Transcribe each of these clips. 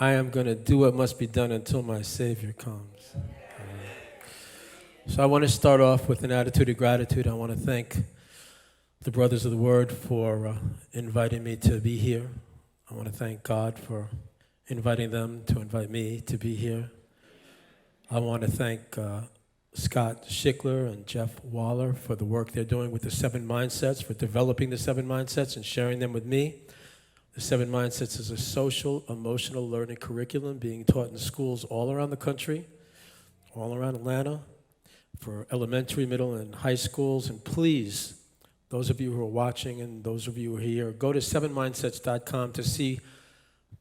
I am going to do what must be done until my Savior comes. So I want to start off with an attitude of gratitude. I want to thank the Brothers of the Word for inviting me to be here. I want to thank God for inviting them to invite me to be here. I want to thank Scott Schickler and Jeff Waller for the work they're doing with the 7 Mindsets, for developing the 7 Mindsets and sharing them with me. The 7 Mindsets is a social, emotional learning curriculum being taught in schools all around the country, all around Atlanta, for elementary, middle, and high schools. And please, those of you who are watching and those of you who are here, go to 7mindsets.com to see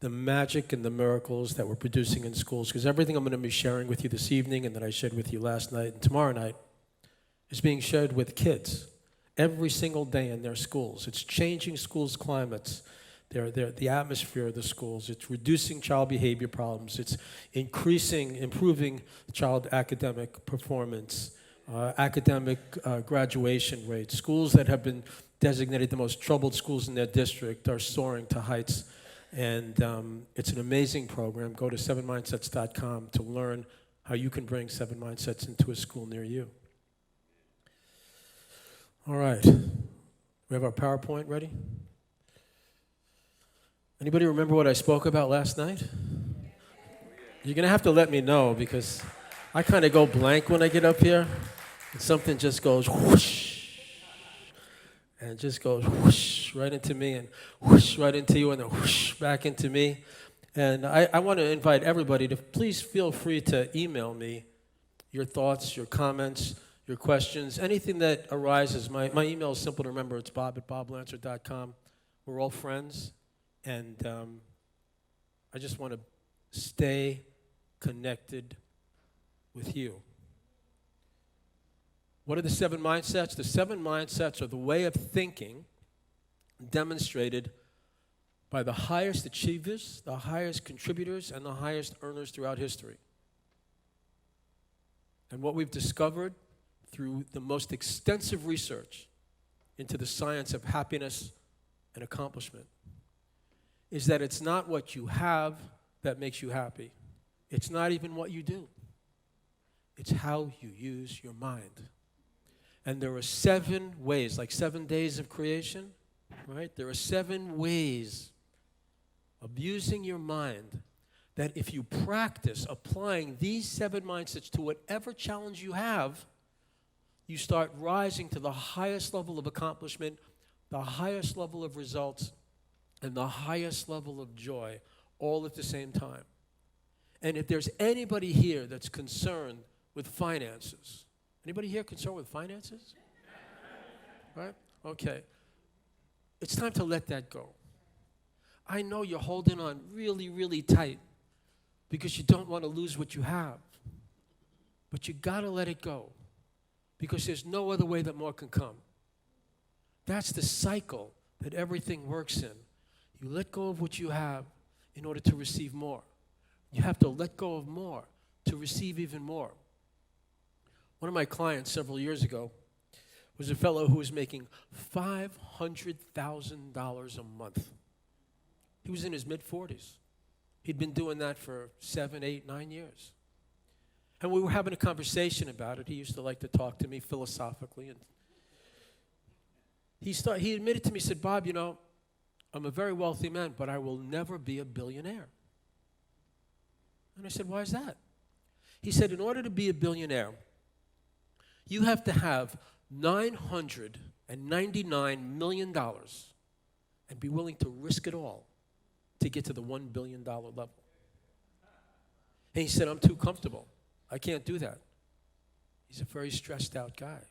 the magic and the miracles that we're producing in schools, because everything I'm going to be sharing with you this evening and that I shared with you last night and tomorrow night is being shared with kids every single day in their schools. It's changing schools' climates, the atmosphere of the schools. It's reducing child behavior problems. It's improving child academic performance, academic graduation rates. Schools that have been designated the most troubled schools in their district are soaring to heights. And it's an amazing program. Go to 7mindsets.com to learn how you can bring 7 Mindsets into a school near you. All right. We have our PowerPoint ready? Anybody remember what I spoke about last night? You're going to have to let me know, because I kind of go blank when I get up here. And something just goes whoosh. And it just goes whoosh right into me and whoosh right into you and then whoosh back into me. And I want to invite everybody to please feel free to email me your thoughts, your comments, your questions, anything that arises. My email is simple to remember. It's bob@boblancer.com. We're all friends. And I just want to stay connected with you. What are the 7 Mindsets? The 7 Mindsets are the way of thinking demonstrated by the highest achievers, the highest contributors, and the highest earners throughout history. And what we've discovered through the most extensive research into the science of happiness and accomplishment is that it's not what you have that makes you happy. It's not even what you do. It's how you use your mind. And there are 7 ways, like 7 days of creation, right? There are 7 ways of using your mind that if you practice applying these 7 mindsets to whatever challenge you have, you start rising to the highest level of accomplishment, the highest level of results, and the highest level of joy, all at the same time. And if there's anybody here that's concerned with finances, anybody here concerned with finances? Right? Okay. It's time to let that go. I know you're holding on really, really tight because you don't want to lose what you have. But you got to let it go, because there's no other way that more can come. That's the cycle that everything works in. You let go of what you have in order to receive more. You have to let go of more to receive even more. One of my clients several years ago was a fellow who was making $500,000 a month. He was in his mid-40s. He'd been doing that for 7, 8, 9 years. And we were having a conversation about it. He used to like to talk to me philosophically. And he admitted to me, he said, "Bob, you know, I'm a very wealthy man, but I will never be a billionaire." And I said, "Why is that?" He said, "In order to be a billionaire, you have to have $999 million and be willing to risk it all to get to the $1 billion level." And he said, "I'm too comfortable. I can't do that." He's a very stressed out guy.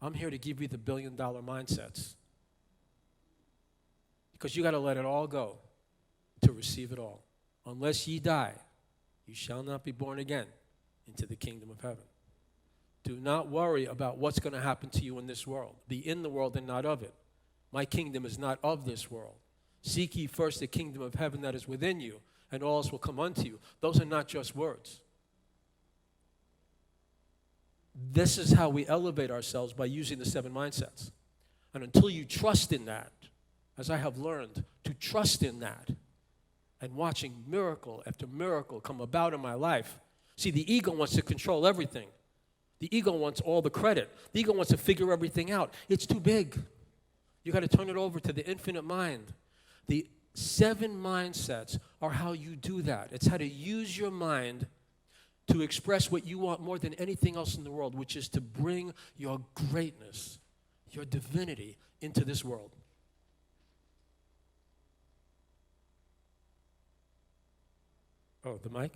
I'm here to give you the $1 billion mindsets, because you got to let it all go to receive it all. Unless ye die, you shall not be born again into the kingdom of heaven. Do not worry about what's going to happen to you in this world. Be in the world and not of it. My kingdom is not of this world. Seek ye first the kingdom of heaven that is within you, and all else will come unto you. Those are not just words. This is how we elevate ourselves, by using the 7 mindsets. And until you trust in that, as I have learned to trust in that, and watching miracle after miracle come about in my life. See, the ego wants to control everything. The ego wants all the credit. The ego wants to figure everything out. It's too big. You got to turn it over to the infinite mind. The 7 mindsets are how you do that. It's how to use your mind to express what you want more than anything else in the world, which is to bring your greatness, your divinity into this world. Oh, the mic?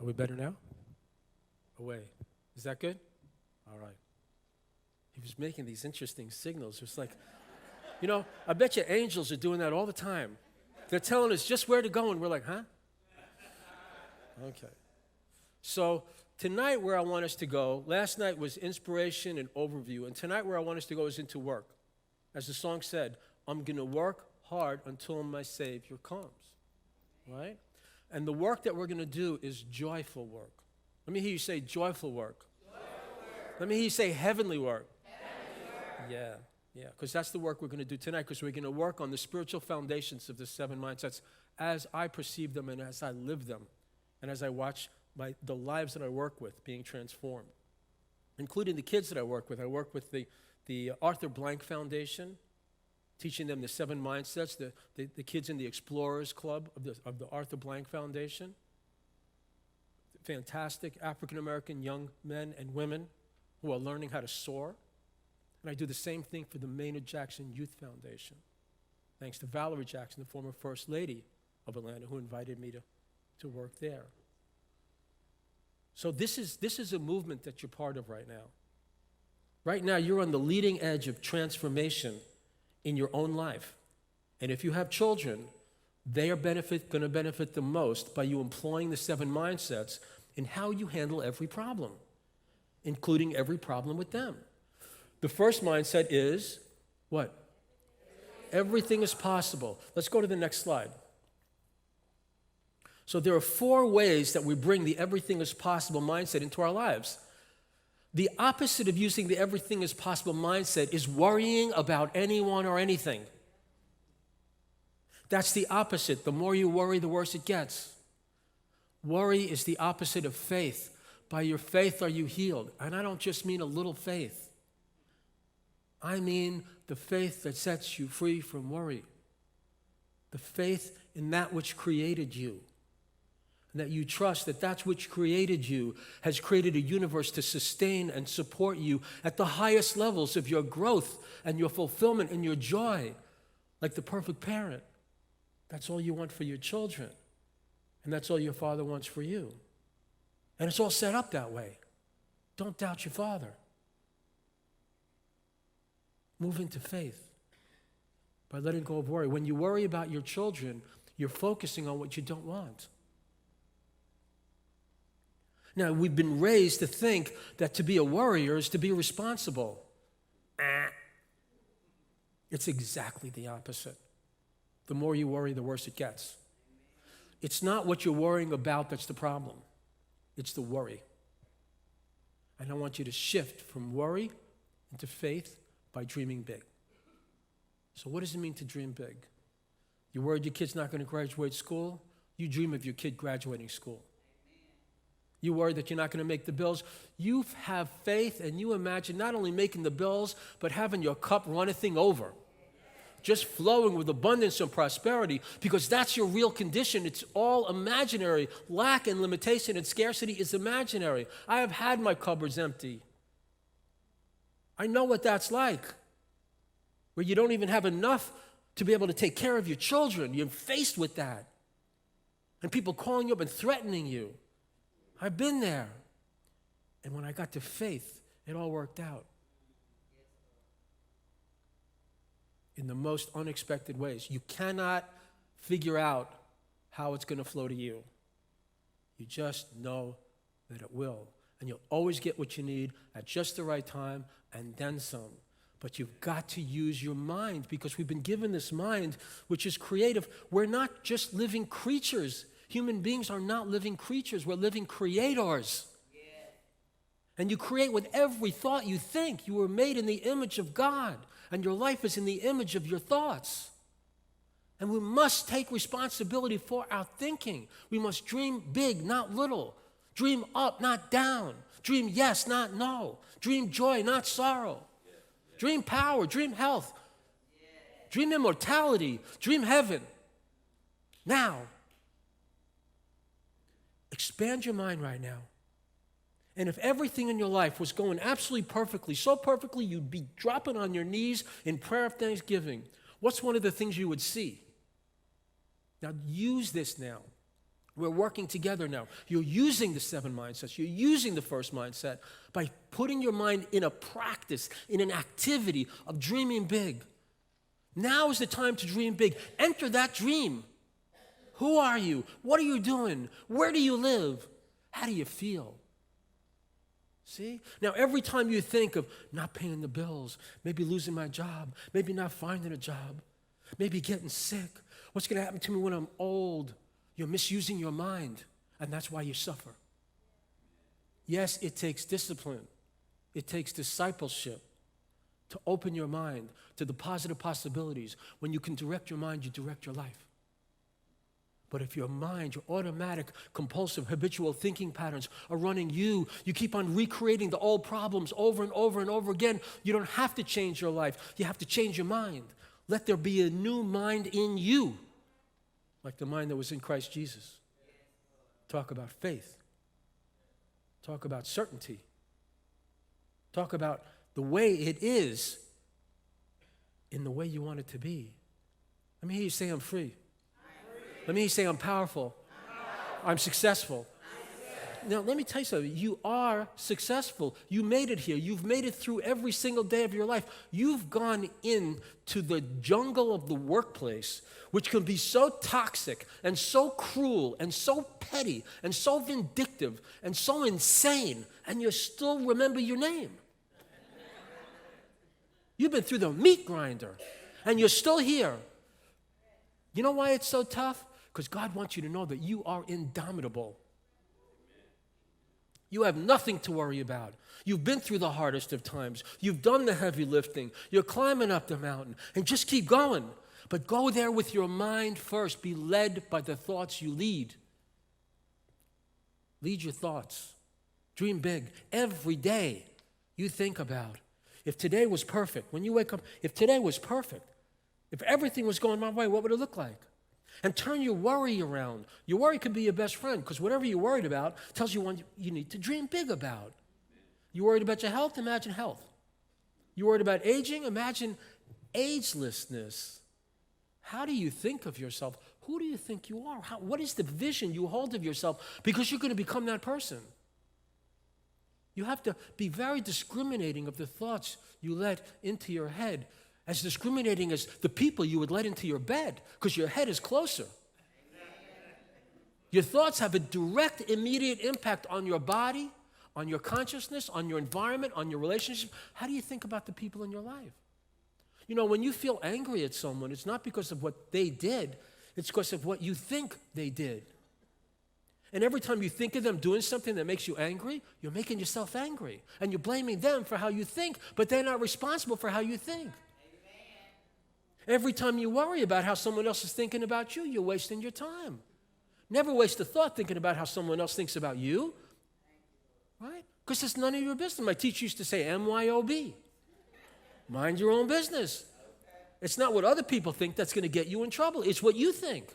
Are we better now? Away. Is that good? All right. He was making these interesting signals. It's like, I bet you angels are doing that all the time. They're telling us just where to go, and we're like, huh? Okay. So tonight where I want us to go, last night was inspiration and overview, and tonight where I want us to go is into work. As the song said, I'm going to work hard until my Savior comes, right? And the work that we're going to do is joyful work. Let me hear you say joyful work. Joyful work. Let me hear you say heavenly work. Heavenly work. Yeah, because that's the work we're going to do tonight, because we're going to work on the spiritual foundations of the 7 mindsets as I perceive them and as I live them and as I watch the lives that I work with being transformed, including the kids that I work with. I work with the Arthur Blank Foundation, teaching them the 7 mindsets, the kids in the Explorers Club of the Arthur Blank Foundation. Fantastic African-American young men and women who are learning how to soar. And I do the same thing for the Maynard Jackson Youth Foundation, thanks to Valerie Jackson, the former First Lady of Atlanta, who invited me to work there. So this is a movement that you're part of right now. Right now, you're on the leading edge of transformation in your own life. And if you have children, they are going to benefit the most by you employing the 7 mindsets in how you handle every problem, including every problem with them. The first mindset is what? Everything is possible. Let's go to the next slide. So there are 4 ways that we bring the everything is possible mindset into our lives. The opposite of using the everything is possible mindset is worrying about anyone or anything. That's the opposite. The more you worry, the worse it gets. Worry is the opposite of faith. By your faith are you healed. And I don't just mean a little faith. I mean the faith that sets you free from worry. The faith in that which created you. And that you trust that that's which created you has created a universe to sustain and support you at the highest levels of your growth and your fulfillment and your joy, like the perfect parent. That's all you want for your children. And that's all your Father wants for you. And it's all set up that way. Don't doubt your Father. Move into faith by letting go of worry. When you worry about your children, you're focusing on what you don't want. Now, we've been raised to think that to be a worrier is to be responsible. It's exactly the opposite. The more you worry, the worse it gets. It's not what you're worrying about that's the problem. It's the worry. And I want you to shift from worry into faith by dreaming big. So what does it mean to dream big? You're worried your kid's not going to graduate school? You dream of your kid graduating school. You worry that you're not going to make the bills? You have faith and you imagine not only making the bills, but having your cup runneth over. Just flowing with abundance and prosperity, because that's your real condition. It's all imaginary. Lack and limitation and scarcity is imaginary. I have had my cupboards empty. I know what that's like, where you don't even have enough to be able to take care of your children. You're faced with that. And people calling you up and threatening you. I've been there. And when I got to faith, it all worked out. In the most unexpected ways. You cannot figure out how it's going to flow to you. You just know that it will. And you'll always get what you need at just the right time and then some. But you've got to use your mind, because we've been given this mind which is creative. We're not just living creatures. Human beings are not living creatures. We're living creators. And you create with every thought you think. You were made in the image of God, and your life is in the image of your thoughts. And we must take responsibility for our thinking. We must dream big, not little. Dream up, not down. Dream yes, not no. Dream joy, not sorrow. Dream power, dream health. Dream immortality, dream heaven. Now, expand your mind right now. And if everything in your life was going absolutely perfectly, so perfectly you'd be dropping on your knees in prayer of thanksgiving, what's one of the things you would see? Now, use this now. We're working together now. You're using the 7 mindsets. You're using the first mindset by putting your mind in a practice, in an activity of dreaming big. Now is the time to dream big. Enter that dream. Who are you? What are you doing? Where do you live? How do you feel? See? Now, every time you think of not paying the bills, maybe losing my job, maybe not finding a job, maybe getting sick, what's going to happen to me when I'm old? You're misusing your mind, and that's why you suffer. Yes, it takes discipline. It takes discipleship to open your mind to the positive possibilities. When you can direct your mind, you direct your life. But if your mind, your automatic, compulsive, habitual thinking patterns are running you keep on recreating the old problems over and over and over again, you don't have to change your life. You have to change your mind. Let there be a new mind in you, like the mind that was in Christ Jesus. Talk about faith. Talk about certainty. Talk about the way it is in the way you want it to be. Let me hear you say, I'm free. Let me hear you say, I'm powerful. I'm successful. Now, let me tell you something. You are successful. You made it here. You've made it through every single day of your life. You've gone into the jungle of the workplace, which can be so toxic and so cruel and so petty and so vindictive and so insane, and you still remember your name. You've been through the meat grinder, and you're still here. You know why it's so tough? Because God wants you to know that you are indomitable. You have nothing to worry about. You've been through the hardest of times. You've done the heavy lifting. You're climbing up the mountain. And just keep going. But go there with your mind first. Be led by the thoughts you lead. Lead your thoughts. Dream big. Every day you think about, if today was perfect, when you wake up, if today was perfect, if everything was going my way, what would it look like? And turn your worry around. Your worry could be your best friend, because whatever you're worried about tells you what you need to dream big about. You're worried about your health? Imagine health. You're worried about aging? Imagine agelessness. How do you think of yourself? Who do you think you are? What is the vision you hold of yourself? Because you're going to become that person. You have to be very discriminating of the thoughts you let into your head, as discriminating as the people you would let into your bed, because your head is closer. Your thoughts have a direct, immediate impact on your body, on your consciousness, on your environment, on your relationship. How do you think about the people in your life? You know, when you feel angry at someone, it's not because of what they did, it's because of what you think they did. And every time you think of them doing something that makes you angry, you're making yourself angry. And you're blaming them for how you think, but they're not responsible for how you think. Every time you worry about how someone else is thinking about you, you're wasting your time. Never waste a thought thinking about how someone else thinks about you, right? Because it's none of your business. My teacher used to say, MYOB. Mind your own business. It's not what other people think that's going to get you in trouble. It's what you think.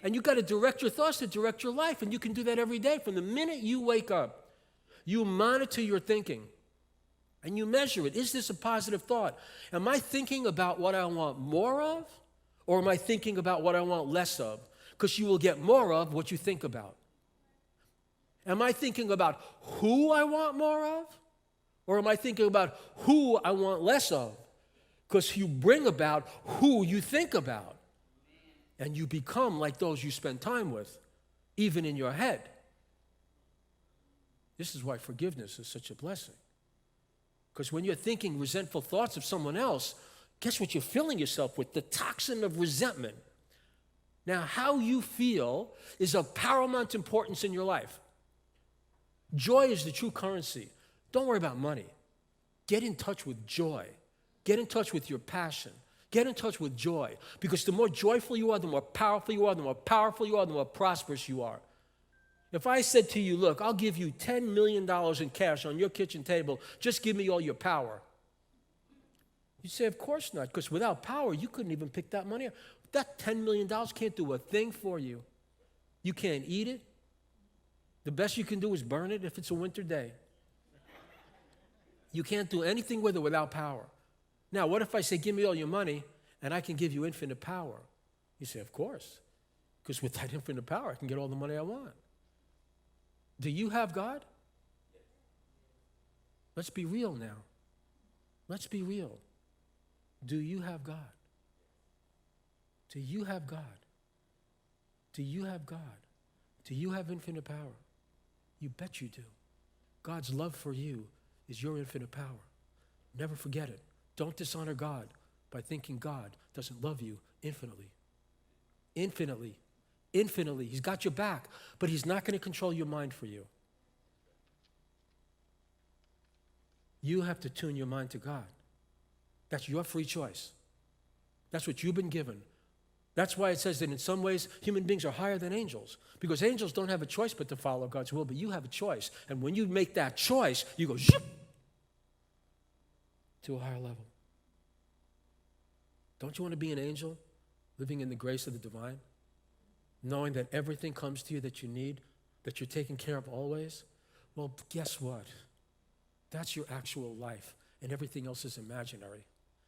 And you've got to direct your thoughts to direct your life, and you can do that every day. From the minute you wake up, you monitor your thinking. And you measure it. Is this a positive thought? Am I thinking about what I want more of? Or am I thinking about what I want less of? Because you will get more of what you think about. Am I thinking about who I want more of? Or am I thinking about who I want less of? Because you bring about who you think about. And you become like those you spend time with, even in your head. This is why forgiveness is such a blessing. Because when you're thinking resentful thoughts of someone else, guess what you're filling yourself with? The toxin of resentment. Now, how you feel is of paramount importance in your life. Joy is the true currency. Don't worry about money. Get in touch with joy. Get in touch with your passion, Get in touch with joy, because the more joyful you are, the more powerful you are, the more powerful you are, the more prosperous you are. If I said to you, look, I'll give you $10 million in cash on your kitchen table, just give me all your power. You say, of course not, because without power, you couldn't even pick that money up. That $10 million can't do a thing for you. You can't eat it. The best you can do is burn it if it's a winter day. You can't do anything with it without power. Now, what if I say, give me all your money, and I can give you infinite power? You say, of course, because with that infinite power, I can get all the money I want. Do you have God? Let's be real now. Let's be real. Do you have God? Do you have God? Do you have God? Do you have infinite power? You bet you do. God's love for you is your infinite power. Never forget it. Don't dishonor God by thinking God doesn't love you infinitely. Infinitely. Infinitely. He's got your back, but he's not going to control your mind for you. You have to tune your mind to God. That's your free choice. That's what you've been given. That's why it says that in some ways, human beings are higher than angels, because angels don't have a choice but to follow God's will, but you have a choice. And when you make that choice, you go zip, to a higher level. Don't you want to be an angel, living in the grace of the divine, knowing that everything comes to you that you need, that you're taken care of always? Well, guess what? That's your actual life, and everything else is imaginary.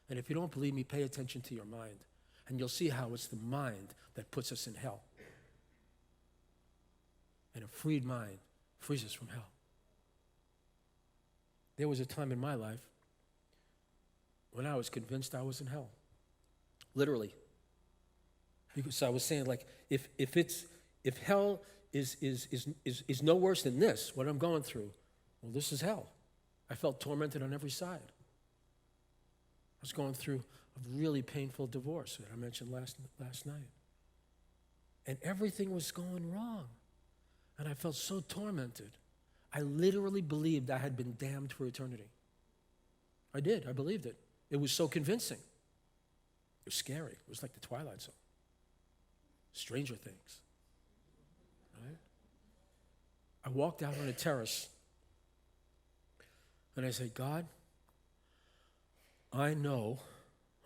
And if you don't believe me, pay attention to your mind, and you'll see how it's the mind that puts us in hell. And a freed mind frees us from hell. There was a time in my life when I was convinced I was in hell. Literally. Because I was saying, like, if hell is no worse than this, what I'm going through, well, this is hell. I felt tormented on every side. I was going through a really painful divorce that I mentioned last night. And everything was going wrong. And I felt so tormented. I literally believed I had been damned for eternity. I did. I believed it. It was so convincing. It was scary. It was like the Twilight Zone. Stranger Things. Right? I walked out on a terrace and I said, God, I know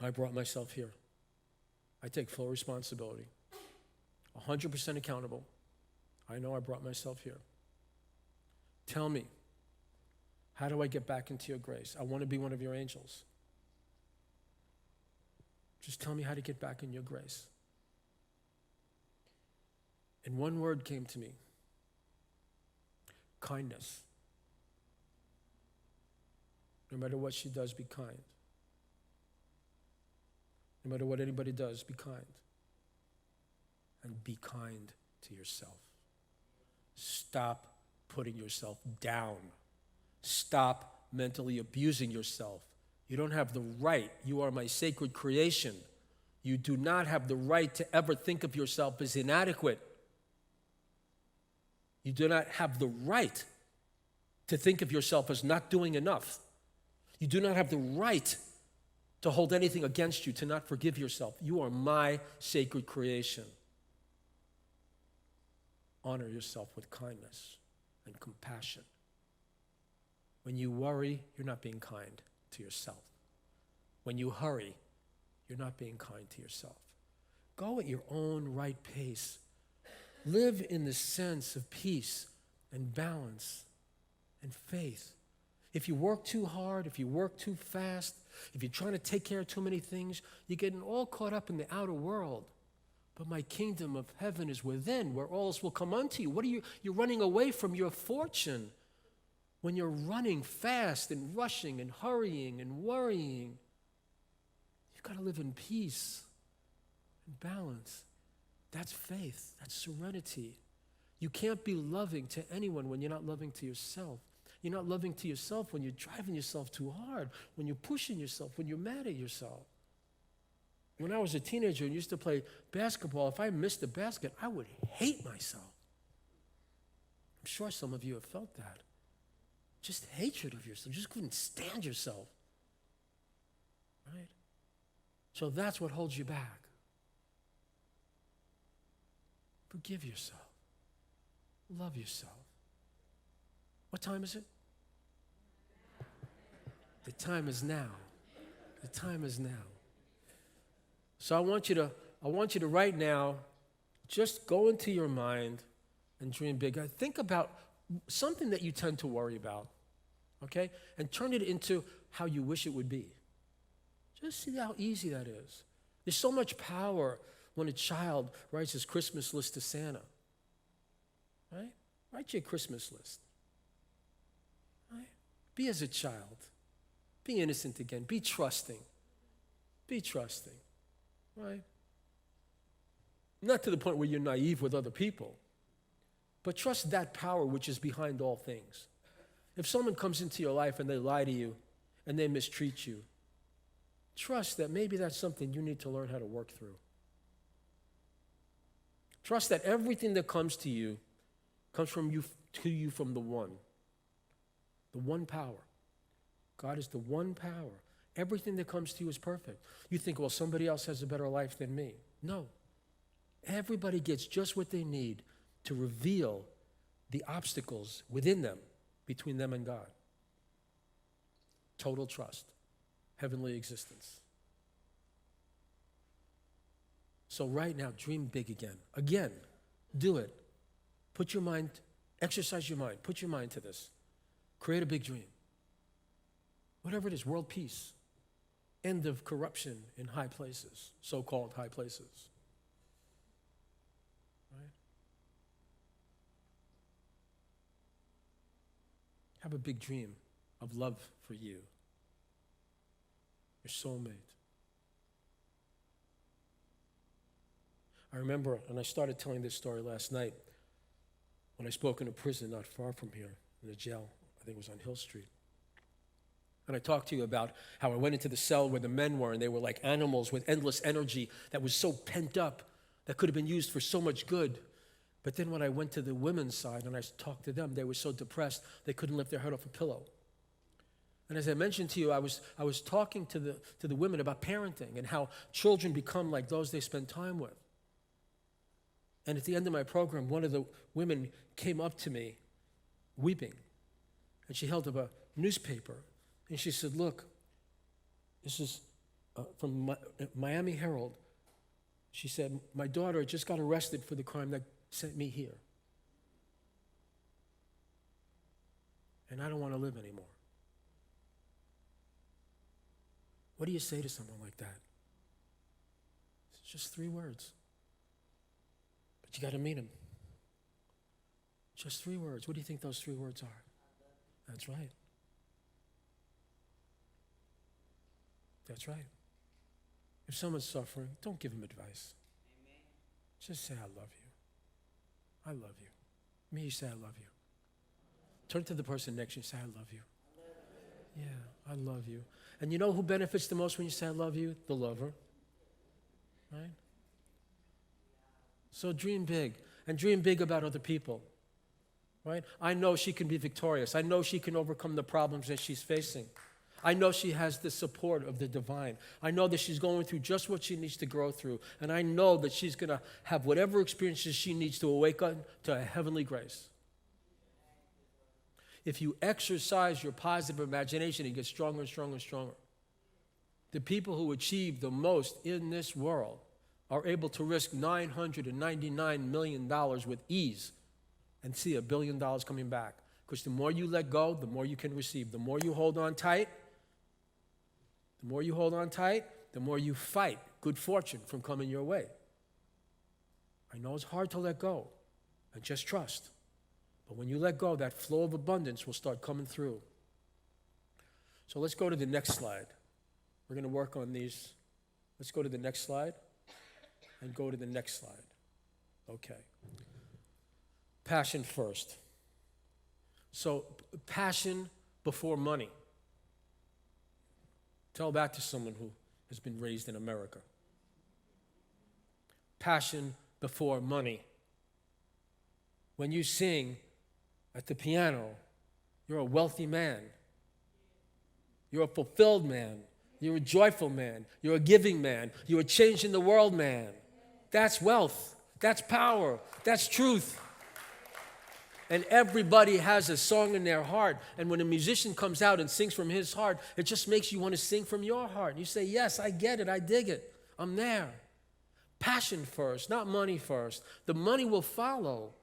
I brought myself here. I take full responsibility. 100% accountable. I know I brought myself here. Tell me, how do I get back into your grace? I want to be one of your angels. Just tell me how to get back in your grace. And one word came to me. Kindness. No matter what she does, be kind. No matter what anybody does, be kind. And be kind to yourself. Stop putting yourself down. Stop mentally abusing yourself. You don't have the right. You are my sacred creation. You do not have the right to ever think of yourself as inadequate. You do not have the right to think of yourself as not doing enough. You do not have the right to hold anything against you, to not forgive yourself. You are my sacred creation. Honor yourself with kindness and compassion. When you worry, you're not being kind to yourself. When you hurry, you're not being kind to yourself. Go at your own right pace. Live in the sense of peace and balance and faith. If you work too hard, if you work too fast, if you're trying to take care of too many things, you're getting all caught up in the outer world. But my kingdom of heaven is within, where all else will come unto you. What are you? You're running away from your fortune. When you're running fast and rushing and hurrying and worrying, you've got to live in peace and balance. That's faith. That's serenity. You can't be loving to anyone when you're not loving to yourself. You're not loving to yourself when you're driving yourself too hard, when you're pushing yourself, when you're mad at yourself. When I was a teenager and used to play basketball, if I missed a basket, I would hate myself. I'm sure some of you have felt that. Just hatred of yourself. Just couldn't stand yourself. Right? So that's what holds you back. Forgive yourself. Love yourself. What time is it? The time is now. The time is now. So I want you to right now just go into your mind and dream big. Think about something that you tend to worry about, okay? And turn it into how you wish it would be. Just see how easy that is. There's so much power when a child writes his Christmas list to Santa, right? Write your Christmas list, right? Be as a child. Be innocent again. Be trusting. Be trusting, right? Not to the point where you're naive with other people, but trust that power which is behind all things. If someone comes into your life and they lie to you and they mistreat you, trust that maybe that's something you need to learn how to work through. Trust that everything that comes to you comes from you to you from the one power. God is the one power. Everything that comes to you is perfect. You think, well, somebody else has a better life than me. No. Everybody gets just what they need to reveal the obstacles within them, between them and God. Total trust. Heavenly existence. So right now, dream big again. Again, do it. Put your mind, exercise your mind. Put your mind to this. Create a big dream. Whatever it is, world peace. End of corruption in high places, so-called high places. Right? Have a big dream of love for you. Your soulmate. I remember, and I started telling this story last night, when I spoke in a prison not far from here, in a jail, I think it was on Hill Street. And I talked to you about how I went into the cell where the men were, and they were like animals with endless energy that was so pent up, that could have been used for so much good. But then when I went to the women's side and I talked to them, they were so depressed, they couldn't lift their head off a pillow. And as I mentioned to you, I was talking to the women about parenting and how children become like those they spend time with. And at the end of my program, one of the women came up to me weeping, and she held up a newspaper, and she said, look, this is from Miami Herald. She said, my daughter just got arrested for the crime that sent me here. And I don't want to live anymore. What do you say to someone like that? It's just 3 words. But you got to meet him. Just 3 words. What do you think those 3 words are? That's right. That's right. If someone's suffering, don't give them advice. Amen. Just say, I love you. I love you. Me, you say, I love you. Turn to the person next to you and say, I love you. Yeah, I love you. And you know who benefits the most when you say, I love you? The lover. Right? So dream big. And dream big about other people. Right? I know she can be victorious. I know she can overcome the problems that she's facing. I know she has the support of the divine. I know that she's going through just what she needs to grow through. And I know that she's going to have whatever experiences she needs to awaken to a heavenly grace. If you exercise your positive imagination, it gets stronger and stronger and stronger. The people who achieve the most in this world are able to risk $999 million with ease and see $1 billion coming back. Because the more you let go, the more you can receive. The more you hold on tight, the more you fight good fortune from coming your way. I know it's hard to let go, and just trust. But when you let go, that flow of abundance will start coming through. So let's go to the next slide. We're going to work on these. Let's go to the next slide and go to the next slide. Okay. Passion first. So passion before money. Tell that to someone who has been raised in America. Passion before money. When you sing at the piano, you're a wealthy man. You're a fulfilled man. You're a joyful man. You're a giving man. You're a changing the world man. That's wealth. That's power. That's truth. And everybody has a song in their heart. And when a musician comes out and sings from his heart, it just makes you want to sing from your heart. And you say, yes, I get it. I dig it. I'm there. Passion first, not money first. The money will follow.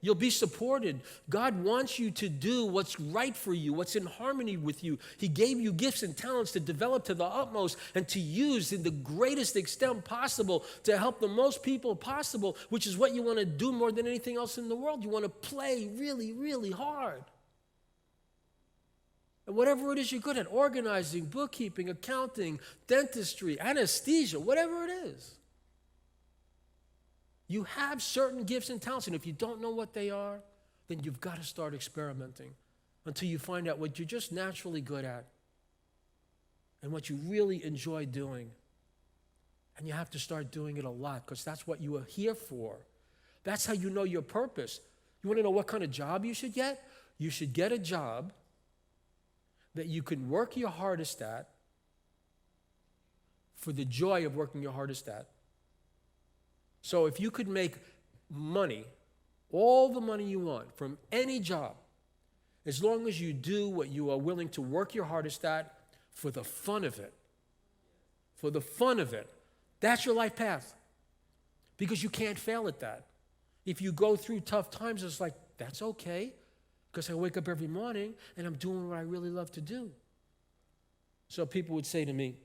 You'll be supported. God wants you to do what's right for you, what's in harmony with you. He gave you gifts and talents to develop to the utmost and to use in the greatest extent possible to help the most people possible, which is what you want to do more than anything else in the world. You want to play really, really hard. And whatever it is you're good at, organizing, bookkeeping, accounting, dentistry, anesthesia, whatever it is. You have certain gifts and talents, and if you don't know what they are, then you've got to start experimenting until you find out what you're just naturally good at and what you really enjoy doing. And you have to start doing it a lot because that's what you are here for. That's how you know your purpose. You want to know what kind of job you should get? You should get a job that you can work your hardest at for the joy of working your hardest at. So if you could make money, all the money you want from any job, as long as you do what you are willing to work your hardest at for the fun of it, that's your life path. Because you can't fail at that. If you go through tough times, it's like, that's okay, because I wake up every morning and I'm doing what I really love to do. So people would say to me,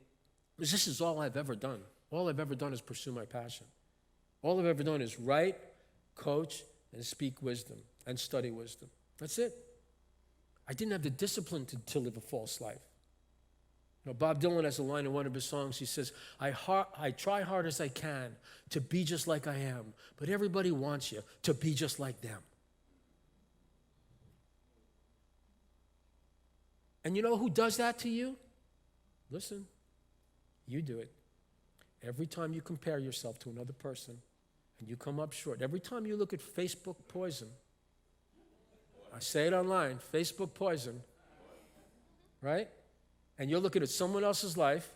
this is all I've ever done. All I've ever done is pursue my passion. All I've ever done is write, coach, and speak wisdom, and study wisdom. That's it. I didn't have the discipline to live a false life. You know, Bob Dylan has a line in one of his songs. He says, I try hard as I can to be just like I am, but everybody wants you to be just like them. And you know who does that to you? Listen, you do it. Every time you compare yourself to another person and you come up short, every time you look at Facebook poison, I say it online, Facebook poison, right? And you're looking at someone else's life.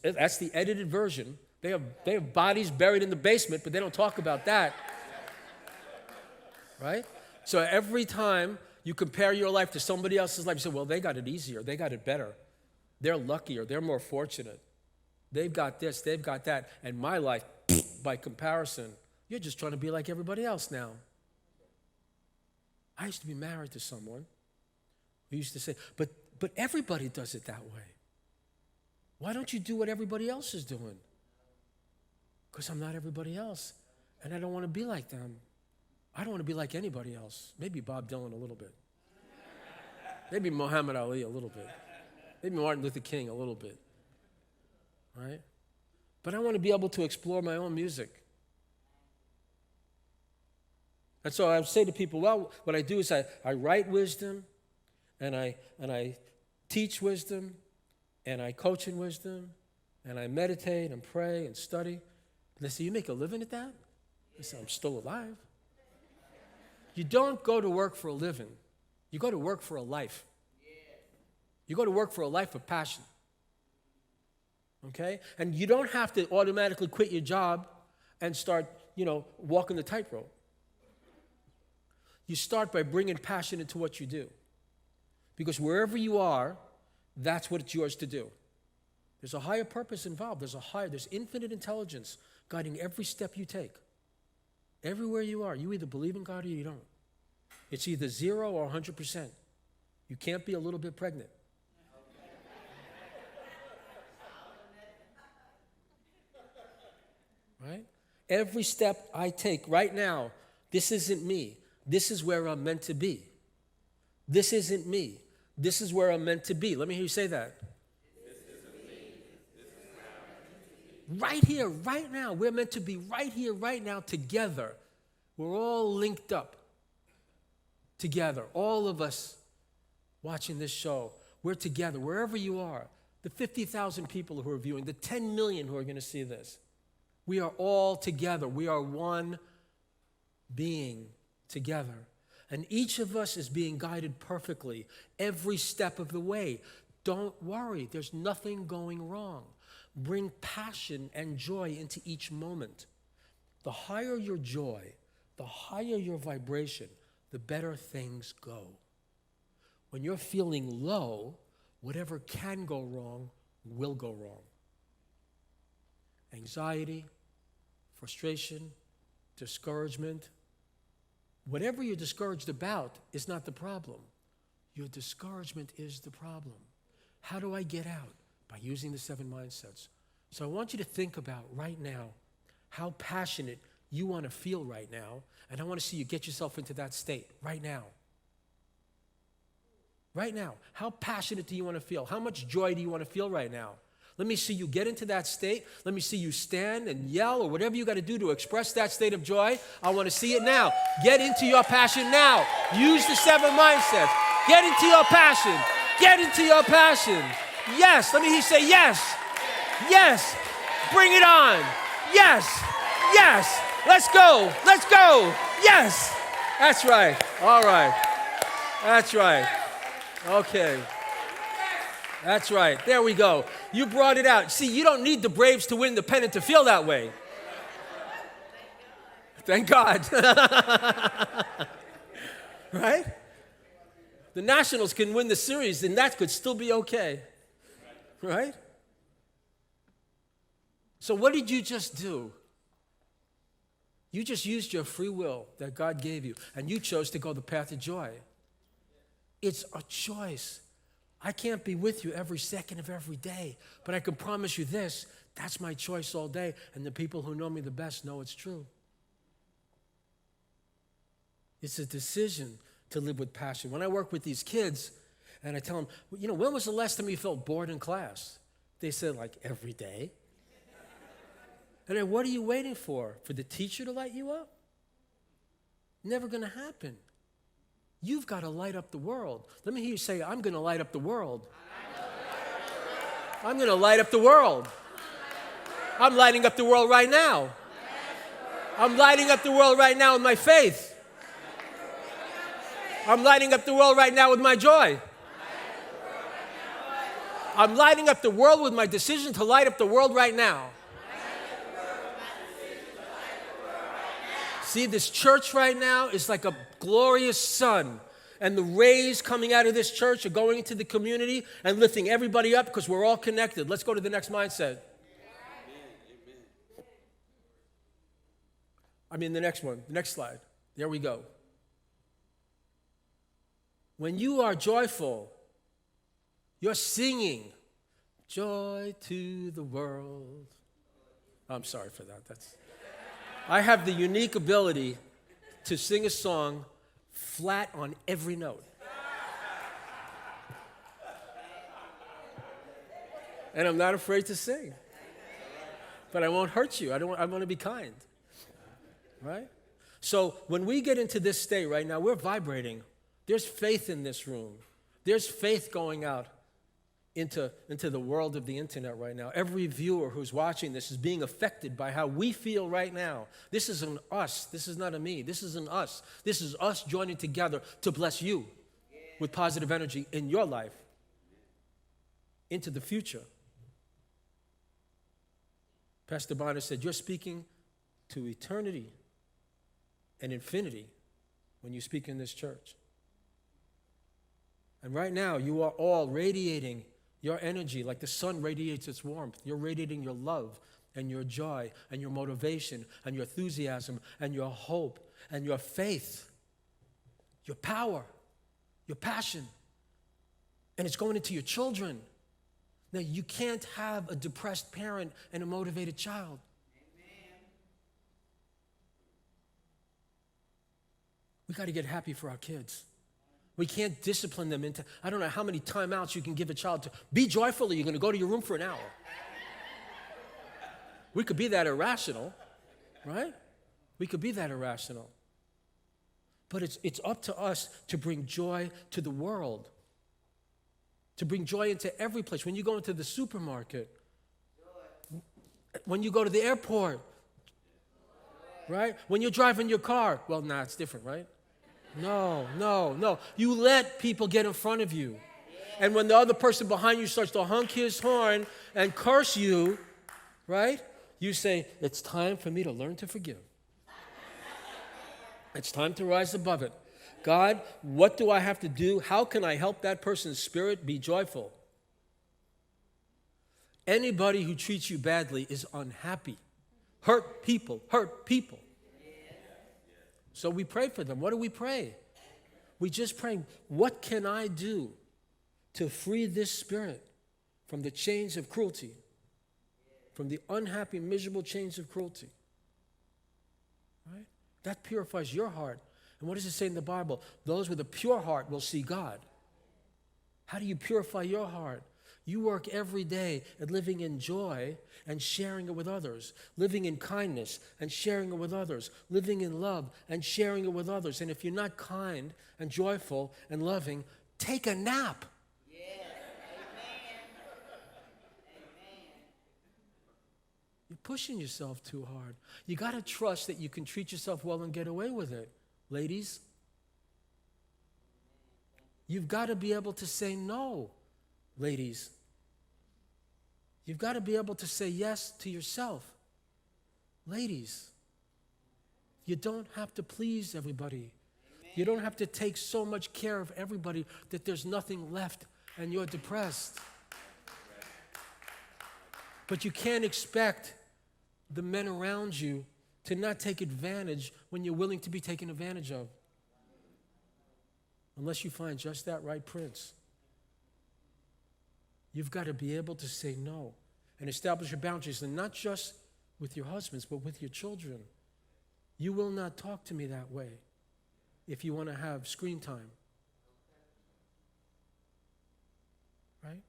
That's the edited version. They have bodies buried in the basement, but they don't talk about that, right? So every time you compare your life to somebody else's life, you say, well, they got it easier, they got it better. They're luckier, they're more fortunate. They've got this, they've got that. And my life, by comparison, you're just trying to be like everybody else now. I used to be married to someone who used to say, but everybody does it that way. Why don't you do what everybody else is doing? Because I'm not everybody else. And I don't want to be like them. I don't want to be like anybody else. Maybe Bob Dylan a little bit. Maybe Muhammad Ali a little bit. Maybe Martin Luther King a little bit. Right? But I want to be able to explore my own music. And so I would say to people, well, what I do is I write wisdom, and I teach wisdom, and I coach in wisdom, and I meditate and pray and study. And they say, you make a living at that? I say, I'm still alive. You don't go to work for a living. You go to work for a life. You go to work for a life of passion. Okay? And you don't have to automatically quit your job and start, walking the tightrope. You start by bringing passion into what you do. Because wherever you are, that's what it's yours to do. There's a higher purpose involved. There's infinite intelligence guiding every step you take. Everywhere you are, you either believe in God or you don't. It's either 0 or 100%. You can't be a little bit pregnant. Right? Every step I take right now, this isn't me. This is where I'm meant to be. This isn't me. This is where I'm meant to be. Let me hear you say that. This isn't me. This is where I'm meant to be. Right here, right now. We're meant to be right here, right now, together. We're all linked up together. All of us watching this show, we're together. Wherever you are, the 50,000 people who are viewing, the 10 million who are going to see this, we are all together. We are one being together. And each of us is being guided perfectly every step of the way. Don't worry. There's nothing going wrong. Bring passion and joy into each moment. The higher your joy, the higher your vibration, the better things go. When you're feeling low, whatever can go wrong will go wrong. Anxiety, frustration, discouragement, whatever you're discouraged about is not the problem. Your discouragement is the problem. How do I get out? By using the 7 mindsets. So I want you to think about right now how passionate you want to feel right now, and I want to see you get yourself into that state right now. Right now. How passionate do you want to feel? How much joy do you want to feel right now? Let me see you get into that state. Let me see you stand and yell or whatever you got to do to express that state of joy. I want to see it now. Get into your passion now. Use the 7 mindsets. Get into your passion. Get into your passion. Yes. Let me hear you say yes. Yes. Bring it on. Yes. Yes. Let's go. Let's go. Yes. That's right. All right. That's right. Okay. That's right. There we go. You brought it out. See, you don't need the Braves to win the pennant to feel that way. Thank God. Right? The Nationals can win the series, and that could still be okay. Right? So what did you just do? You just used your free will that God gave you, and you chose to go the path of joy. It's a choice. I can't be with you every second of every day, but I can promise you this, that's my choice all day, and the people who know me the best know it's true. It's a decision to live with passion. When I work with these kids, and I tell them, when was the last time you felt bored in class? They said, like, every day. And then, what are you waiting for? For the teacher to light you up? Never going to happen. You've got to light up the world. Let me hear you say, I'm going to light up the world. I'm going to light up the world. I'm lighting up the world right now. I'm lighting up the world right now with my faith. I'm lighting up the world right now with my joy. I'm lighting up the world with my decision to light up the world right now. See, this church right now is like a glorious sun. And the rays coming out of this church are going into the community and lifting everybody up because we're all connected. Let's go to the next mindset. The next one, the next slide. There we go. When you are joyful, you're singing, joy to the world. I'm sorry for that. I have the unique ability to sing a song flat on every note. And I'm not afraid to sing. But I won't hurt you. I want to be kind. Right? So when we get into this state right now, we're vibrating. There's faith in this room. There's faith going out into the world of the internet right now. Every viewer who's watching this is being affected by how we feel right now. This is an us. This is not a me. This is an us. This is us joining together to bless you with positive energy in your life into the future. Pastor Bonner said, you're speaking to eternity and infinity when you speak in this church. And right now, you are all radiating your energy like the sun radiates its warmth. You're radiating your love and your joy and your motivation and your enthusiasm and your hope and your faith, your power, your passion. And it's going into your children. Now, you can't have a depressed parent and a motivated child. We got to get happy for our kids. We can't discipline them into, I don't know how many timeouts you can give a child to be joyful or you're going to go to your room for an hour. We could be that irrational, right? We could be that irrational. But it's up to us to bring joy to the world, to bring joy into every place. When you go into the supermarket, when you go to the airport, right? When you're driving your car, well, it's different, right? No. You let people get in front of you. And when the other person behind you starts to honk his horn and curse you, right? You say, it's time for me to learn to forgive. It's time to rise above it. God, what do I have to do? How can I help that person's spirit be joyful? Anybody who treats you badly is unhappy. Hurt people, hurt people. So we pray for them. What do we pray? We just pray, what can I do to free this spirit from the chains of cruelty, from the unhappy, miserable chains of cruelty? Right? That purifies your heart. And what does it say in the Bible? Those with a pure heart will see God. How do you purify your heart? You work every day at living in joy and sharing it with others, living in kindness and sharing it with others, living in love and sharing it with others. And if you're not kind and joyful and loving, take a nap. Yes. Amen. Amen. You're pushing yourself too hard. You got to trust that you can treat yourself well and get away with it. Ladies, you've got to be able to say no. Ladies, you've got to be able to say yes to yourself. Ladies, you don't have to please everybody. Amen. You don't have to take so much care of everybody that there's nothing left and you're depressed. But you can't expect the men around you to not take advantage when you're willing to be taken advantage of. Unless you find just that right prince. You've got to be able to say no and establish your boundaries, and not just with your husbands, but with your children. You will not talk to me that way if you want to have screen time. Right?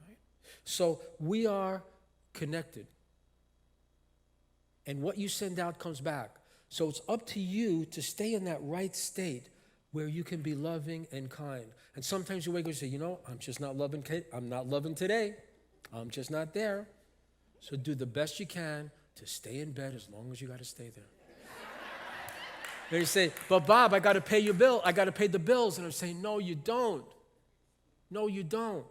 Right? So we are connected. And what you send out comes back. So it's up to you to stay in that right state where you can be loving and kind. And sometimes you wake up and say, you know, I'm just not loving. I'm not loving today. I'm just not there. So do the best you can to stay in bed as long as you got to stay there. And you say, but Bob, I got to pay your bill. I got to pay the bills. And I'm saying, no, you don't. No, you don't.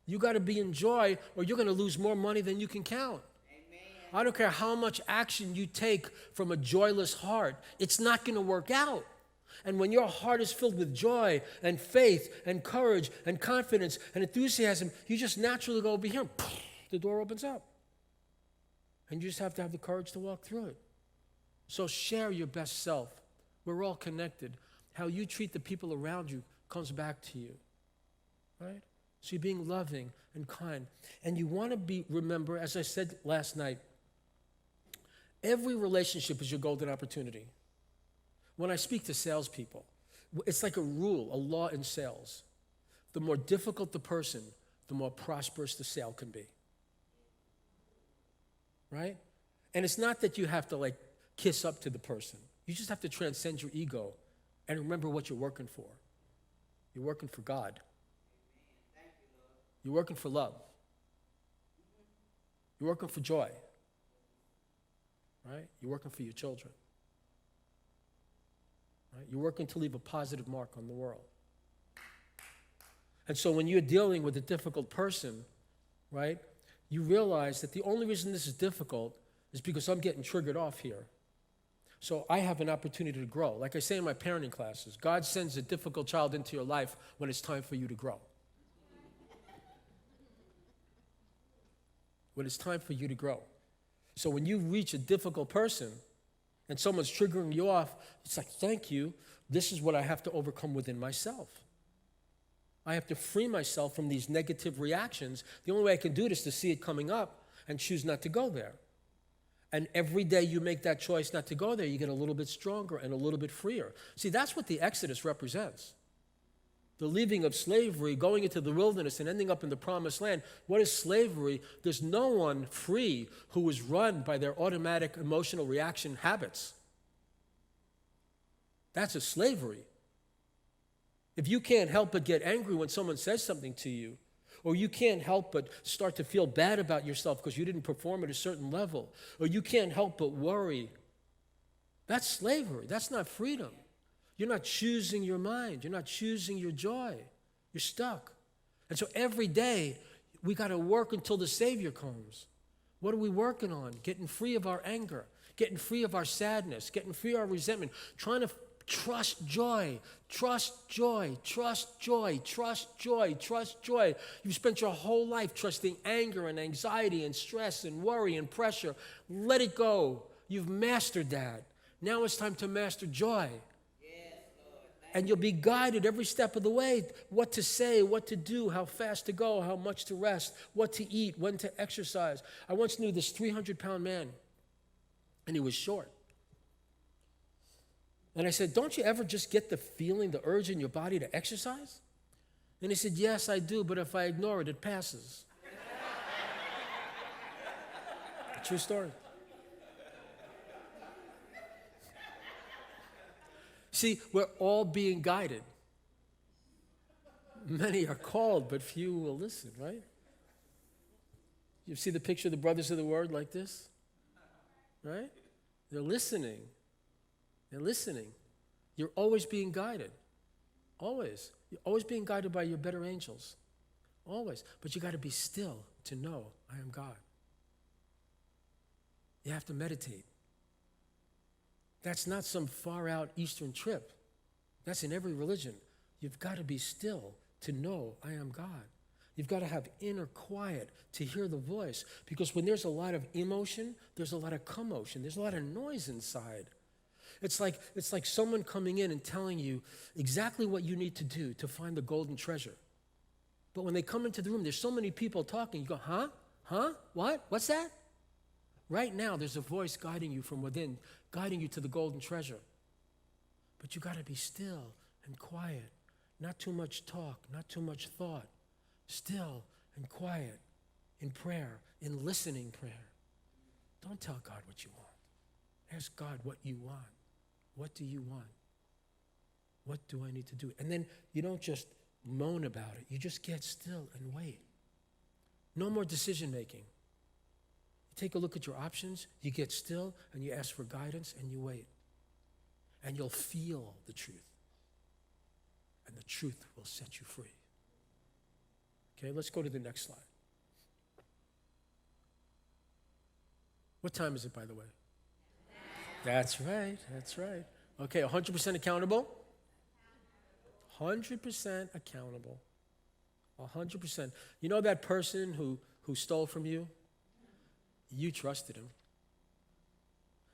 You got to be in joy, or you're going to lose more money than you can count. Amen. I don't care how much action you take from a joyless heart. It's not going to work out. And when your heart is filled with joy and faith and courage and confidence and enthusiasm, you just naturally go over here and the door opens up. And you just have to have the courage to walk through it. So share your best self. We're all connected. How you treat the people around you comes back to you. Right? So you're being loving and kind. And you want to remember, as I said last night, every relationship is your golden opportunity. When I speak to salespeople, it's like a rule, a law in sales. The more difficult the person, the more prosperous the sale can be. Right? And it's not that you have to kiss up to the person. You just have to transcend your ego and remember what you're working for. You're working for God. You're working for love. You're working for joy. Right? You're working for your children. Right? You're working to leave a positive mark on the world. And so when you're dealing with a difficult person, right, you realize that the only reason this is difficult is because I'm getting triggered off here. So I have an opportunity to grow. Like I say in my parenting classes, God sends a difficult child into your life when it's time for you to grow. When it's time for you to grow. So when you reach a difficult person and someone's triggering you off, it's like, thank you. This is what I have to overcome within myself. I have to free myself from these negative reactions. The only way I can do it is to see it coming up and choose not to go there. And every day you make that choice not to go there, you get a little bit stronger and a little bit freer. See, that's what the Exodus represents. The leaving of slavery, going into the wilderness and ending up in the promised land. What is slavery? There's no one free who is run by their automatic emotional reaction habits. That's a slavery. If you can't help but get angry when someone says something to you, or you can't help but start to feel bad about yourself because you didn't perform at a certain level, or you can't help but worry, that's slavery. That's not freedom. You're not choosing your mind. You're not choosing your joy. You're stuck. And so every day, we got to work until the Savior comes. What are we working on? Getting free of our anger, getting free of our sadness, getting free of our resentment, trying to trust joy, trust joy, trust joy, trust joy, trust joy. You've spent your whole life trusting anger and anxiety and stress and worry and pressure. Let it go. You've mastered that. Now it's time to master joy. And you'll be guided every step of the way, what to say, what to do, how fast to go, how much to rest, what to eat, when to exercise. I once knew this 300-pound man, and he was short. And I said, don't you ever just get the feeling, the urge in your body to exercise? And he said, yes, I do, but if I ignore it, it passes. True story. See, we're all being guided. Many are called, but few will listen, right? You see the picture of the brothers of the word like this? Right? They're listening. They're listening. You're always being guided. Always. You're always being guided by your better angels. Always. But you got to be still to know I am God. You have to meditate. That's not some far-out Eastern trip. That's in every religion. You've got to be still to know I am God. You've got to have inner quiet to hear the voice. Because when there's a lot of emotion, there's a lot of commotion. There's a lot of noise inside. It's like someone coming in and telling you exactly what you need to do to find the golden treasure. But when they come into the room, there's so many people talking. You go, huh? Huh? What? What's that? Right now, there's a voice guiding you from within, guiding you to the golden treasure. But you got to be still and quiet. Not too much talk, not too much thought. Still and quiet in prayer, in listening prayer. Don't tell God what you want. Ask God what you want. What do you want? What do I need to do? And then you don't just moan about it. You just get still and wait. No more decision making. You take a look at your options, you get still, and you ask for guidance, and you wait. And you'll feel the truth. And the truth will set you free. Okay, let's go to the next slide. What time is it, by the way? That's right, that's right. Okay, 100% accountable? 100% accountable. 100%. You know that person who stole from you? You trusted him.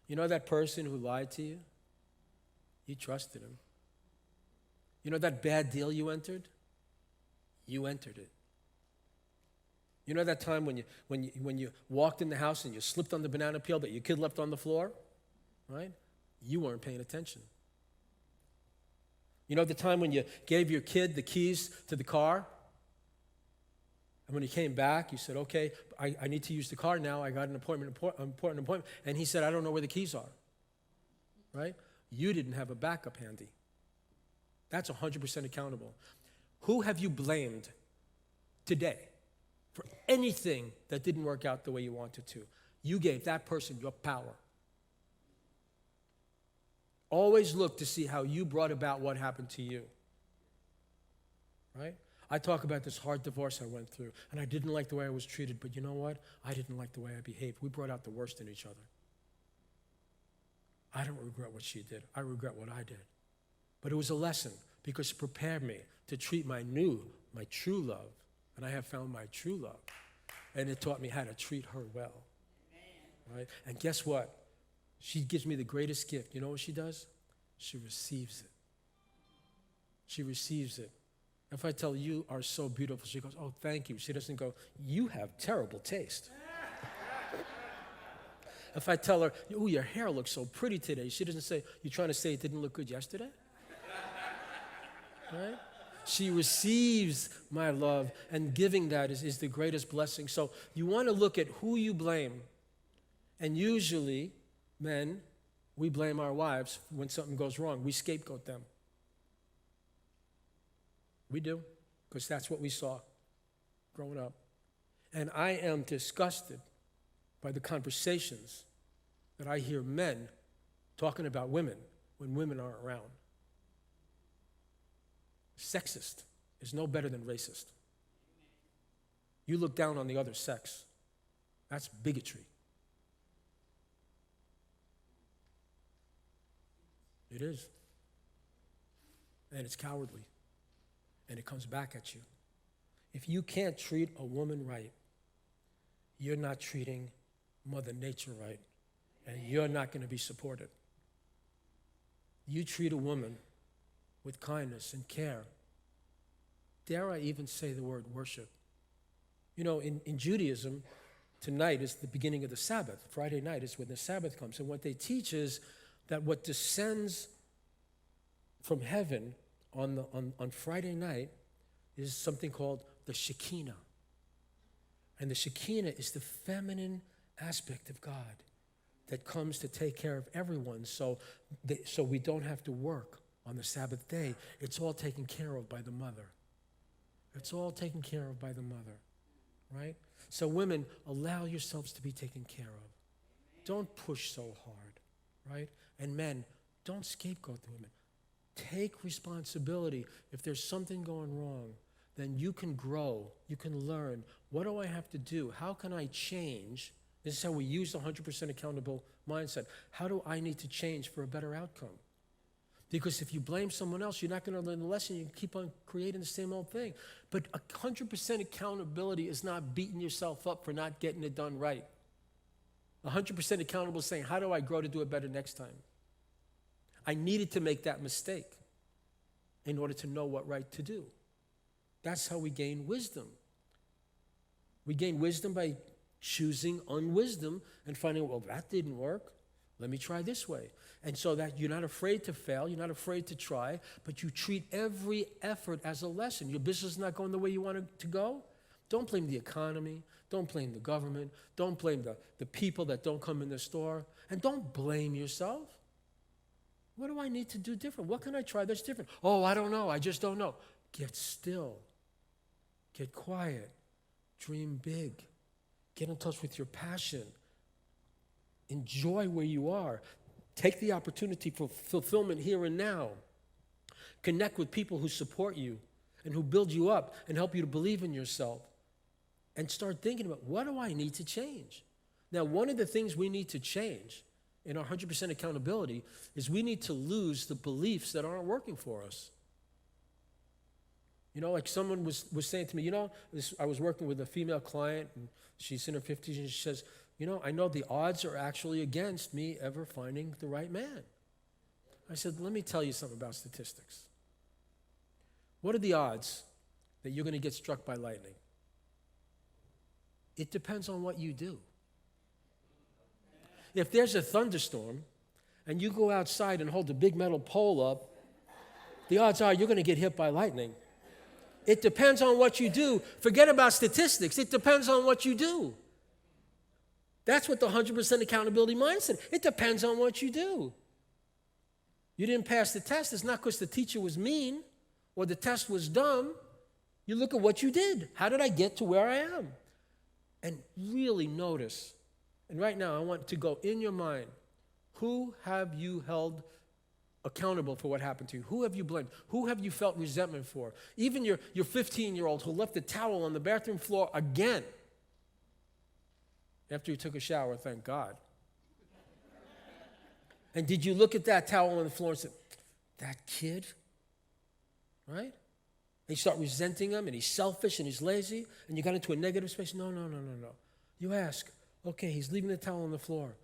You know that person who lied to you? You trusted him. You know that bad deal you entered? You entered it. You know that time when you walked in the house and you slipped on the banana peel that your kid left on the floor? Right? You weren't paying attention. You know the time when you gave your kid the keys to the car? And when he came back, you said, okay, I need to use the car now. I got an important appointment. And he said, I don't know where the keys are. Right? You didn't have a backup handy. That's 100% accountable. Who have you blamed today for anything that didn't work out the way you wanted to? You gave that person your power. Always look to see how you brought about what happened to you. Right? I talk about this hard divorce I went through, and I didn't like the way I was treated, but you know what? I didn't like the way I behaved. We brought out the worst in each other. I don't regret what she did. I regret what I did. But it was a lesson because it prepared me to treat my true love, and I have found my true love, and it taught me how to treat her well. Right? And guess what? She gives me the greatest gift. You know what she does? She receives it. She receives it. If I tell you are so beautiful, she goes, oh, thank you. She doesn't go, you have terrible taste. If I tell her, oh, your hair looks so pretty today, she doesn't say, you trying to say it didn't look good yesterday? Right? She receives my love, and giving that is the greatest blessing. So you want to look at who you blame. And usually, men, we blame our wives when something goes wrong. We scapegoat them. We do, because that's what we saw growing up. And I am disgusted by the conversations that I hear men talking about women when women aren't around. Sexist is no better than racist. You look down on the other sex. That's bigotry. It is. And it's cowardly. And it comes back at you. If you can't treat a woman right, you're not treating Mother Nature right, and you're not going to be supported. You treat a woman with kindness and care. Dare I even say the word worship? You know, in Judaism, tonight is the beginning of the Sabbath. Friday night is when the Sabbath comes. And what they teach is that what descends from heaven on Friday night is something called the Shekinah. And the Shekinah is the feminine aspect of God that comes to take care of everyone so we don't have to work on the Sabbath day. It's all taken care of by the mother. It's all taken care of by the mother, right? So women, allow yourselves to be taken care of. Don't push so hard, right? And men, don't scapegoat the women. Take responsibility. If there's something going wrong, then you can grow, you can learn. What do I have to do? How can I change? This is how we use the 100% accountable mindset. How do I need to change for a better outcome? Because if you blame someone else, you're not going to learn the lesson. You keep on creating the same old thing. But 100% accountability is not beating yourself up for not getting it done right. 100% accountable is saying, how do I grow to do it better next time? I needed to make that mistake in order to know what right to do. That's how we gain wisdom. We gain wisdom by choosing unwisdom and finding, well, that didn't work. Let me try this way. And so that you're not afraid to fail, you're not afraid to try, but you treat every effort as a lesson. Your business is not going the way you want it to go. Don't blame the economy. Don't blame the government. Don't blame the people that don't come in the store. And don't blame yourself. What do I need to do different? What can I try that's different? Oh, I don't know. I just don't know. Get still. Get quiet. Dream big. Get in touch with your passion. Enjoy where you are. Take the opportunity for fulfillment here and now. Connect with people who support you and who build you up and help you to believe in yourself. And start thinking about, what do I need to change? Now, one of the things we need to change in our 100% accountability is we need to lose the beliefs that aren't working for us. You know, like someone was saying to me, I was working with a female client, and she's in her 50s, and she says, I know the odds are actually against me ever finding the right man. I said, let me tell you something about statistics. What are the odds that you're going to get struck by lightning? It depends on what you do. If there's a thunderstorm and you go outside and hold a big metal pole up, the odds are you're going to get hit by lightning. It depends on what you do. Forget about statistics. It depends on what you do. That's what the 100% accountability mindset. It depends on what you do. You didn't pass the test. It's not because the teacher was mean or the test was dumb. You look at what you did. How did I get to where I am? And really notice. And right now, I want to go in your mind. Who have you held accountable for what happened to you? Who have you blamed? Who have you felt resentment for? Even your 15-year-old who left the towel on the bathroom floor again after you took a shower, thank God. And did you look at that towel on the floor and say, that kid? Right? And you start resenting him, and he's selfish, and he's lazy, and you got into a negative space. No. You ask, okay, he's leaving the towel on the floor.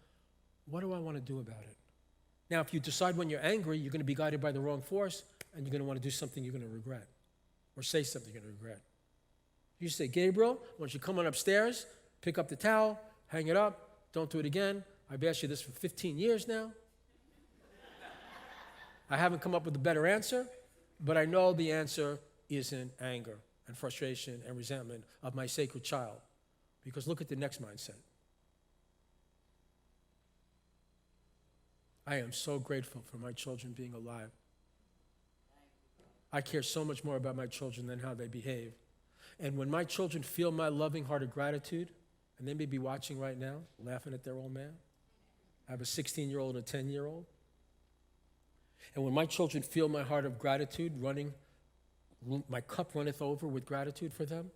What do I want to do about it? Now, if you decide when you're angry, you're going to be guided by the wrong force, and you're going to want to do something you're going to regret, or say something you're going to regret. You say, Gabriel, why don't you come on upstairs, pick up the towel, hang it up, don't do it again. I've asked you this for 15 years now. I haven't come up with a better answer, but I know the answer is in anger and frustration and resentment of my sacred child. Because look at the next mindset. I am so grateful for my children being alive. I care so much more about my children than how they behave. And when my children feel my loving heart of gratitude, and they may be watching right now, laughing at their old man. I have a 16-year-old and a 10-year-old. And when my children feel my heart of gratitude running my cup runneth over with gratitude for them,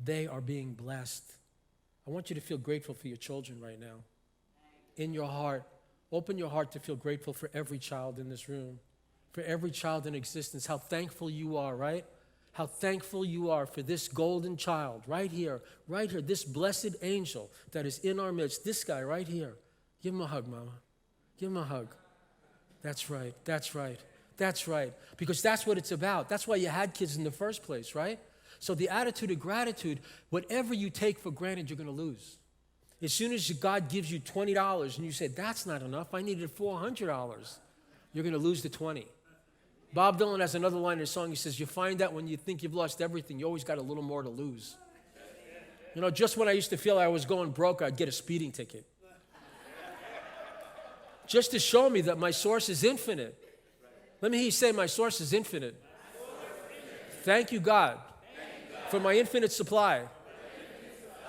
they are being blessed. I want you to feel grateful for your children right now. In your heart, open your heart to feel grateful for every child in this room, for every child in existence, how thankful you are, right? How thankful you are for this golden child right here, this blessed angel that is in our midst, this guy right here. Give him a hug, Mama. Give him a hug. That's right, that's right, that's right. Because that's what it's about. That's why you had kids in the first place, right? So the attitude of gratitude, whatever you take for granted, you're going to lose. As soon as God gives you $20 and you say, that's not enough, I needed $400, you're going to lose the 20. Bob Dylan has another line in his song. He says, you find that when you think you've lost everything, you always got a little more to lose. You know, just when I used to feel I was going broke, I'd get a speeding ticket. Just to show me that my source is infinite. Let me hear you say, my source is infinite. Thank you, God, for my infinite supply.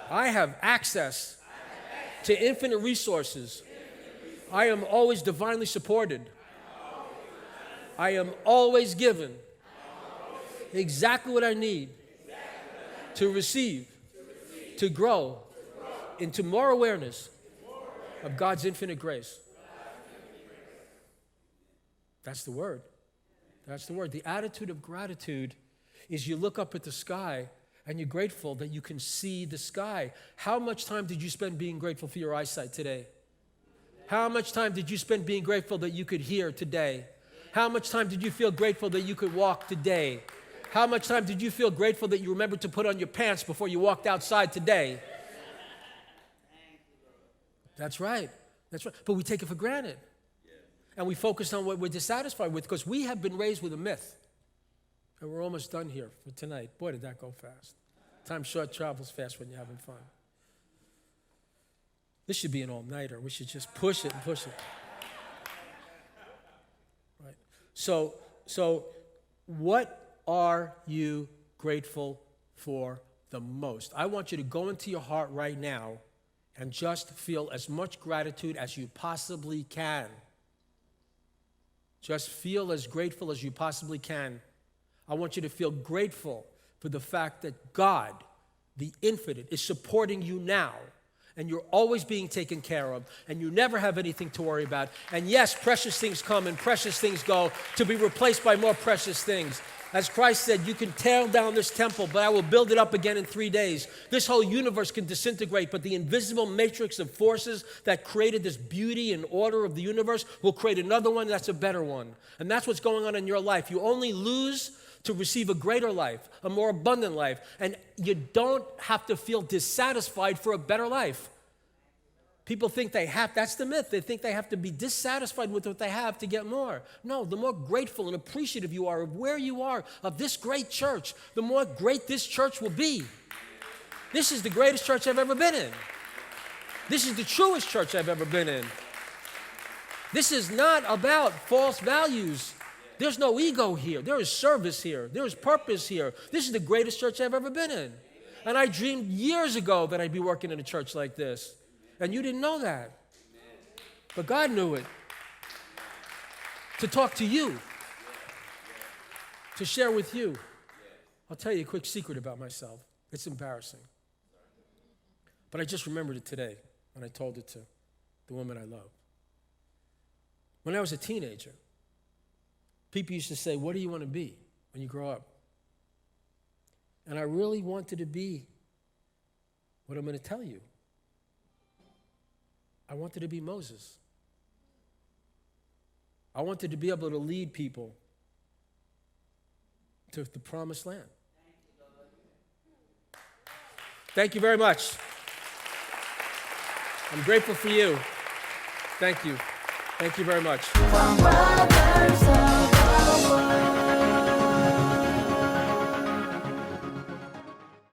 I have access to infinite resources. I am always divinely supported. I am always given exactly what I need to receive, to grow into more awareness of God's infinite grace. That's the word. That's the word. The attitude of gratitude is you look up at the sky and you're grateful that you can see the sky. How much time did you spend being grateful for your eyesight today? How much time did you spend being grateful that you could hear today? How much time did you feel grateful that you could walk today? How much time did you feel grateful that you remembered to put on your pants before you walked outside today? That's right. That's right. But we take it for granted. And we focus on what we're dissatisfied with because we have been raised with a myth. And we're almost done here for tonight. Boy, did that go fast. Time short travels fast when you're having fun. This should be an all-nighter. We should just push it and push it. Right. So what are you grateful for the most? I want you to go into your heart right now and just feel as much gratitude as you possibly can. Just feel as grateful as you possibly can. I want you to feel grateful for the fact that God, the infinite, is supporting you now. And you're always being taken care of. And you never have anything to worry about. And yes, precious things come and precious things go to be replaced by more precious things. As Christ said, you can tear down this temple, but I will build it up again in 3 days. This whole universe can disintegrate, but the invisible matrix of forces that created this beauty and order of the universe will create another one that's a better one. And that's what's going on in your life. You only lose to receive a greater life, a more abundant life. And you don't have to feel dissatisfied for a better life. People think they have, that's the myth. They think they have to be dissatisfied with what they have to get more. No, the more grateful and appreciative you are of where you are, of this great church, the more great this church will be. This is the greatest church I've ever been in. This is the truest church I've ever been in. This is not about false values. There's no ego here. There is service here. There is purpose here. This is the greatest church I've ever been in. And I dreamed years ago that I'd be working in a church like this. And you didn't know that. But God knew it. To talk to you. To share with you. I'll tell you a quick secret about myself. It's embarrassing. But I just remembered it today when I told it to the woman I love. When I was a teenager, people used to say, what do you want to be when you grow up? And I really wanted to be what I'm going to tell you. I wanted to be Moses. I wanted to be able to lead people to the promised land. Thank you very much. I'm grateful for you. Thank you. Thank you very much.